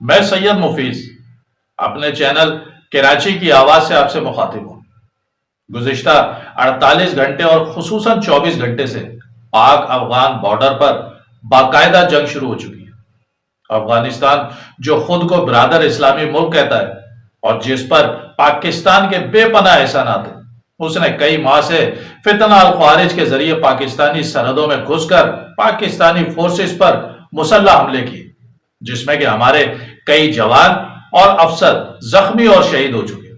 میں سید مفیز اپنے چینل کراچی کی آواز سے آپ سے مخاطب ہوں۔ گزشتہ 48 گھنٹے اور خصوصاً 24 گھنٹے سے پاک افغان بارڈر پر باقاعدہ جنگ شروع ہو چکی ہے۔ افغانستان جو خود کو برادر اسلامی ملک کہتا ہے اور جس پر پاکستان کے بے پناہ احسانات ہیں، اس نے کئی ماہ سے فتنہ الخوارج کے ذریعے پاکستانی سرحدوں میں گھس کر پاکستانی فورسز پر مسلح حملے کیے، جس میں کہ ہمارے کئی جوان اور افسر زخمی اور شہید ہو چکے۔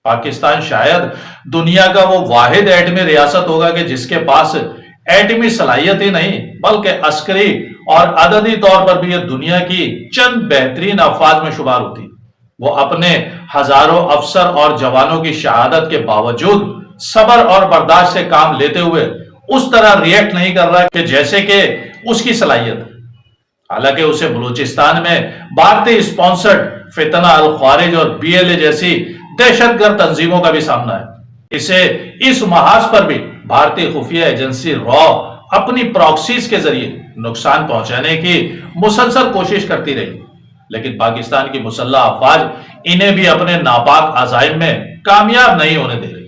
پاکستان شاید دنیا کا وہ واحد ایٹمی ریاست ہوگا کہ جس کے پاس ایٹمی صلاحیت ہی نہیں بلکہ عسکری اور عددی طور پر بھی یہ دنیا کی چند بہترین افواج میں شمار ہوتی۔ وہ اپنے ہزاروں افسر اور جوانوں کی شہادت کے باوجود صبر اور برداشت سے کام لیتے ہوئے اس طرح ریئیکٹ نہیں کر رہا کہ جیسے کہ اس کی صلاحیت ہے۔ حالانکہ اسے بلوچستان میں بھارتی اسپانسرڈ فتنہ الخوارج اور بی ایل اے جیسی دہشت گرد تنظیموں کا بھی سامنا ہے۔ اسے اس محاذ پر بھی بھارتی خفیہ ایجنسی را اپنی پراکسیز کے ذریعے نقصان پہنچانے کی مسلسل کوشش کرتی رہی، لیکن پاکستان کی مسلح افواج انہیں بھی اپنے ناپاک عزائم میں کامیاب نہیں ہونے دے رہی۔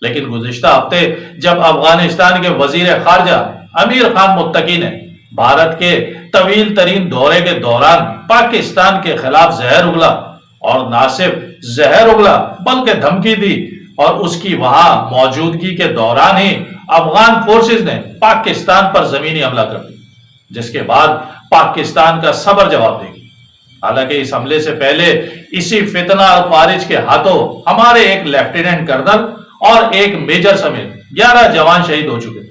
لیکن گزشتہ ہفتے جب افغانستان کے وزیر خارجہ امیر خان متقی نے بھارت کے طویل ترین دورے کے دوران پاکستان کے خلاف زہر اگلا، اور نہ صرف زہر اگلا بلکہ دھمکی دی، اور اس کی وہاں موجودگی کے دوران ہی افغان فورسز نے پاکستان پر زمینی حملہ کر دیا، جس کے بعد پاکستان کا صبر جواب دے گی۔ حالانکہ اس حملے سے پہلے اسی فتنہ الخوارج کے ہاتھوں ہمارے ایک لیفٹیننٹ کرنل اور ایک میجر سمیت 11 جوان شہید ہو چکے تھے،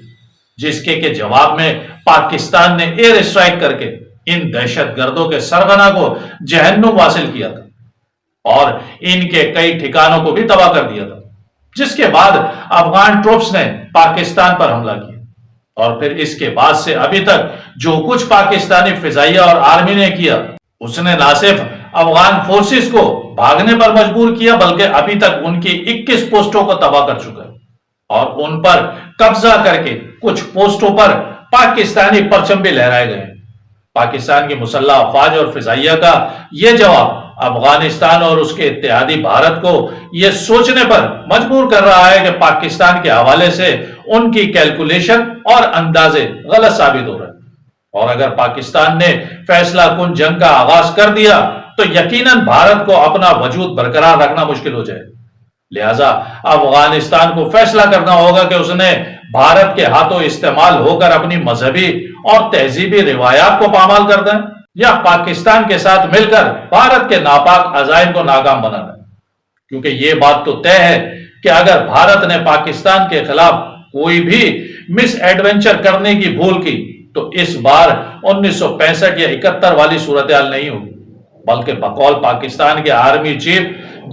جس کے جواب میں پاکستان نے ایئر اسٹرائک کر کے ان دہشت گردوں کے سرغنہ کو جہنم واصل کیا تھا اور ان کے کئی ٹھکانوں کو بھی تباہ کر دیا تھا، جس کے بعد افغان ٹروپس نے پاکستان پر حملہ کیا، اور پھر اس کے بعد سے ابھی تک جو کچھ پاکستانی فضائیہ اور آرمی نے کیا، اس نے نہ صرف افغان فورسز کو بھاگنے پر مجبور کیا بلکہ ابھی تک ان کی 21 پوسٹوں کو تباہ کر چکا ہے، اور ان پر قبضہ کر کے کچھ پوسٹوں پر پاکستانی پرچم بھی لہرائے گئے۔ پاکستان کی مسلح افواج اور فضائیہ کا یہ جواب افغانستان اور اس کے اتحادی بھارت کو یہ سوچنے پر مجبور کر رہا ہے کہ پاکستان کے حوالے سے ان کی کیلکولیشن اور اندازے غلط ثابت ہو رہے ہیں، اور اگر پاکستان نے فیصلہ کن جنگ کا آغاز کر دیا تو یقیناً بھارت کو اپنا وجود برقرار رکھنا مشکل ہو جائے۔ لہٰذا افغانستان کو فیصلہ کرنا ہوگا کہ اس نے بھارت کے ہاتھوں استعمال ہو کر اپنی مذہبی اور تہذیبی روایات کو پامال کر دیں، یا پاکستان کے ساتھ مل کر بھارت کے ناپاک عزائم کو ناکام بنا دیں۔ کیونکہ یہ بات تو طے ہے کہ اگر بھارت نے پاکستان کے خلاف کوئی بھی مس ایڈونچر کرنے کی بھول کی تو اس بار 1965 یا 71 والی صورتحال نہیں ہوگی، بلکہ بقول پاکستان کے army chief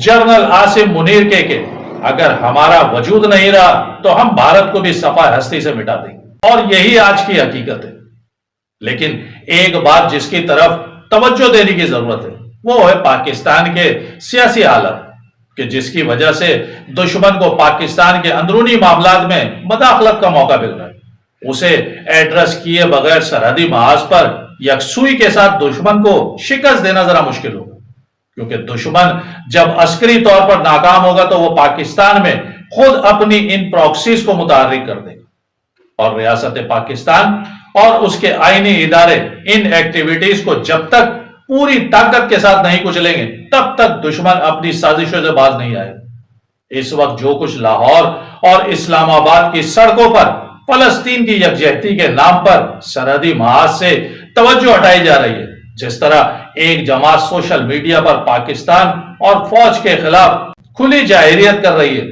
general Asim Munir کے کہ اگر ہمارا وجود نہیں رہا تو ہم بھارت کو بھی صفحہ ہستی سے مٹا دیں گے، اور یہی آج کی حقیقت ہے۔ لیکن ایک بات جس کی طرف توجہ دینے کی ضرورت ہے وہ ہے پاکستان کے سیاسی حالت، کہ جس کی وجہ سے دشمن کو پاکستان کے اندرونی معاملات میں مداخلت کا موقع مل رہا ہے۔ اسے ایڈریس کیے بغیر سرحدی محاذ پر یکسوئی کے ساتھ دشمن کو شکست دینا ذرا مشکل ہوگا، کیونکہ دشمن جب عسکری طور پر ناکام ہوگا تو وہ پاکستان میں خود اپنی ان پراکسیز کو متحرک کر دے گا، اور ریاست پاکستان اور اس کے آئینی ادارے ان ایکٹیویٹیز کو جب تک پوری طاقت کے ساتھ نہیں کچلیں گے تب تک دشمن اپنی سازشوں سے باز نہیں آئے۔ اس وقت جو کچھ لاہور اور اسلام آباد کی سڑکوں پر فلسطین کی یکجہتی کے نام پر سرحدی محاذ سے توجہ ہٹائی جا رہی ہے، جس طرح ایک جماعت سوشل میڈیا پر پاکستان اور فوج کے خلاف کھلی جاہریت کر رہی ہے،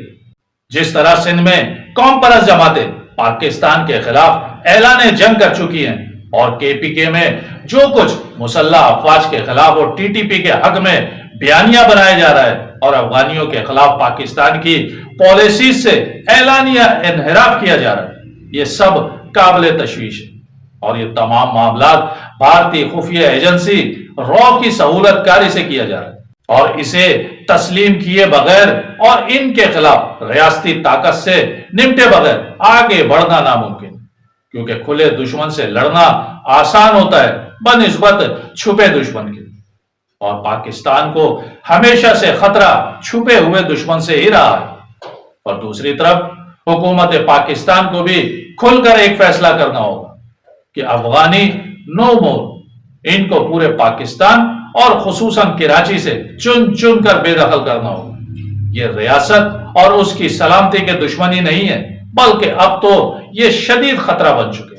جس طرح سندھ میں قوم پرست جماعتیں پاکستان کے خلاف اعلان جنگ کر چکی ہیں، اور کے پی کے میں جو کچھ مسلح افواج کے خلاف اور ٹی ٹی پی کے حق میں بیانیہ بنایا جا رہا ہے، اور افغانیوں کے خلاف پاکستان کی پالیسیز سے اعلانیہ انحراف کیا جا رہا ہے، یہ سب قابل تشویش ہے، اور یہ تمام معاملات بھارتی خفیہ ایجنسی را کی سہولت کاری سے کیا جا رہا ہے، اور اسے تسلیم کیے بغیر اور ان کے خلاف ریاستی طاقت سے نمٹے بغیر آگے بڑھنا ناممکن، کیونکہ کھلے دشمن سے لڑنا آسان ہوتا ہے بنسبت چھپے دشمن کے، اور پاکستان کو ہمیشہ سے خطرہ چھپے ہوئے دشمن سے ہی رہا ہے۔ اور دوسری طرف حکومت پاکستان کو بھی کھل کر ایک فیصلہ کرنا ہوگا کہ افغانی نو مور، ان کو پورے پاکستان اور خصوصاً کراچی سے چن چن کر بے دخل کرنا ہوگا۔ یہ ریاست اور اس کی سلامتی کے دشمنی نہیں ہے، بلکہ اب تو یہ شدید خطرہ بن چکے